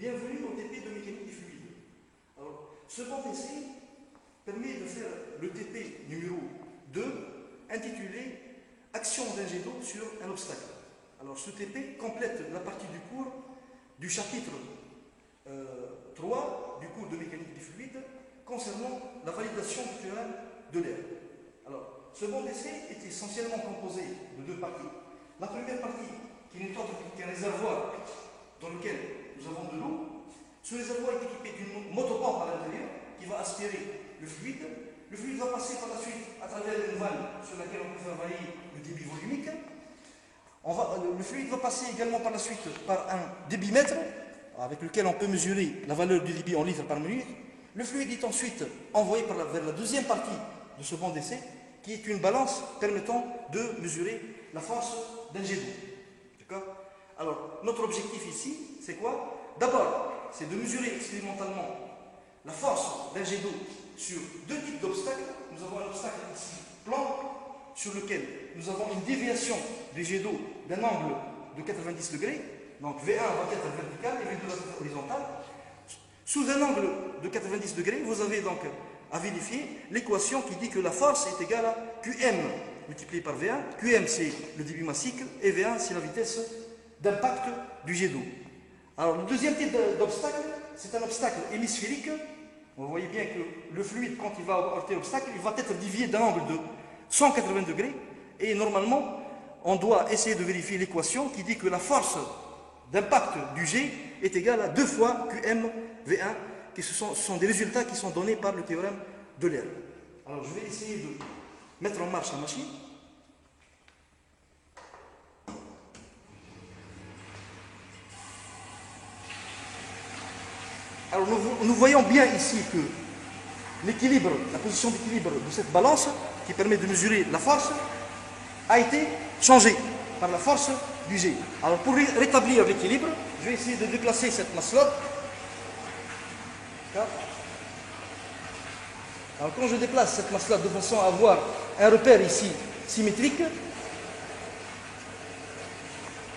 Bienvenue au TP de mécanique des fluides. Alors, ce bon essai permet de faire le TP numéro 2 intitulé Action d'un jet d'eau sur un obstacle. Alors, ce TP complète la partie du cours du chapitre 3 du cours de mécanique des fluides concernant la validation du théorème de l'air. Alors, ce bon essai est essentiellement composé de deux parties. La première partie, qui n'est autre qu'un réservoir dans lequel nous avons de l'eau. Ce réservoir est équipé d'une motopompe à l'intérieur qui va aspirer le fluide. Le fluide va passer par la suite à travers une vanne sur laquelle on peut faire varier le débit volumique. Le fluide va passer également par la suite par un débitmètre avec lequel on peut mesurer la valeur du débit en litres par minute. Le fluide est ensuite envoyé vers la deuxième partie de ce banc d'essai qui est une balance permettant de mesurer la force d'un jet d'eau. D'accord ? Alors, notre objectif ici, c'est quoi? D'abord, c'est de mesurer expérimentalement la force d'un jet d'eau sur deux types d'obstacles. Nous avons un obstacle ici plan, sur lequel nous avons une déviation du jet d'eau d'un angle de 90 degrés. Donc V1 va être vertical et V2 va être horizontal. Sous un angle de 90 degrés, vous avez donc à vérifier l'équation qui dit que la force est égale à Qm multiplié par V1. Qm, c'est le débit massique et V1, c'est la vitesse d'impact du jet d'eau. Alors, le deuxième type d'obstacle, c'est un obstacle hémisphérique. Vous voyez bien que le fluide, quand il va heurter l'obstacle, il va être dévié d'un angle de 180 degrés. Et normalement, on doit essayer de vérifier l'équation qui dit que la force d'impact du jet est égale à 2 fois Qm V1, ce sont des résultats qui sont donnés par le théorème de l'air. Alors, je vais essayer de mettre en marche la machine. Alors nous voyons bien ici que l'équilibre, la position d'équilibre de cette balance qui permet de mesurer la force a été changée par la force du jet. Alors pour rétablir l'équilibre, je vais essayer de déplacer cette masse-là. Alors quand je déplace cette masse-là de façon à avoir un repère ici symétrique,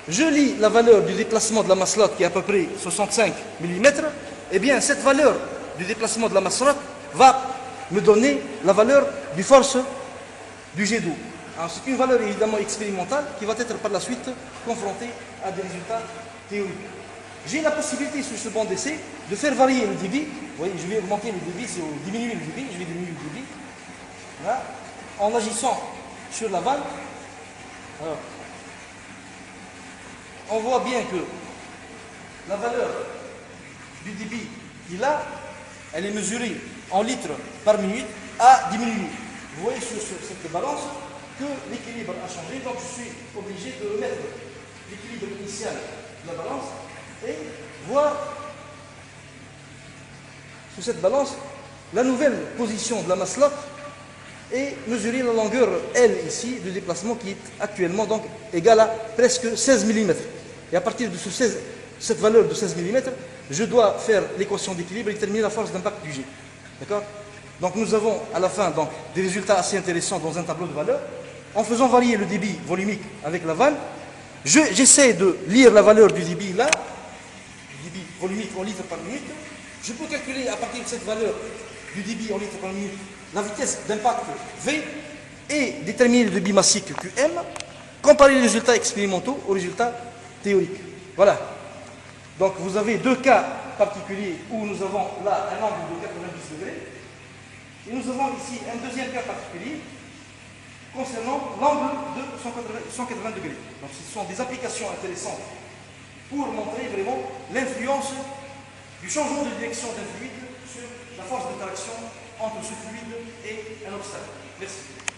je lis la valeur du déplacement de la masse-lotte qui est à peu près 65 mm. Eh bien, cette valeur du déplacement de la masse-lotte va me donner la valeur du force du jet d'eau. Alors, c'est une valeur évidemment expérimentale qui va être par la suite confrontée à des résultats théoriques. J'ai la possibilité sur ce banc d'essai de faire varier le débit. Vous voyez, je vais augmenter le débit, c'est diminuer le débit, je vais diminuer le débit. Voilà. En agissant sur la vanne. Alors, on voit bien que la valeur du débit qu'il a, elle est mesurée en litres par minute à diminuer. Vous voyez sur cette balance que l'équilibre a changé, donc je suis obligé de remettre l'équilibre initial de la balance et voir sur cette balance la nouvelle position de la masse-lotte et mesurer la longueur L ici de déplacement qui est actuellement donc égale à presque 16 mm. Et à partir de cette valeur de 16 mm, je dois faire l'équation d'équilibre et déterminer la force d'impact du jet. D'accord? Donc nous avons à la fin donc, des résultats assez intéressants dans un tableau de valeurs. En faisant varier le débit volumique avec la vanne, j'essaie de lire la valeur du débit là, du débit volumique en litres par minute. Je peux calculer à partir de cette valeur du débit en litres par minute la vitesse d'impact V et déterminer le débit massique Qm, comparer les résultats expérimentaux aux résultats théoriques. Voilà. Donc vous avez deux cas particuliers où nous avons là un angle de 90 degrés et nous avons ici un deuxième cas particulier concernant l'angle de 180 degrés. Donc ce sont des applications intéressantes pour montrer vraiment l'influence du changement de direction d'un fluide sur la force d'interaction entre ce fluide et un obstacle. Merci.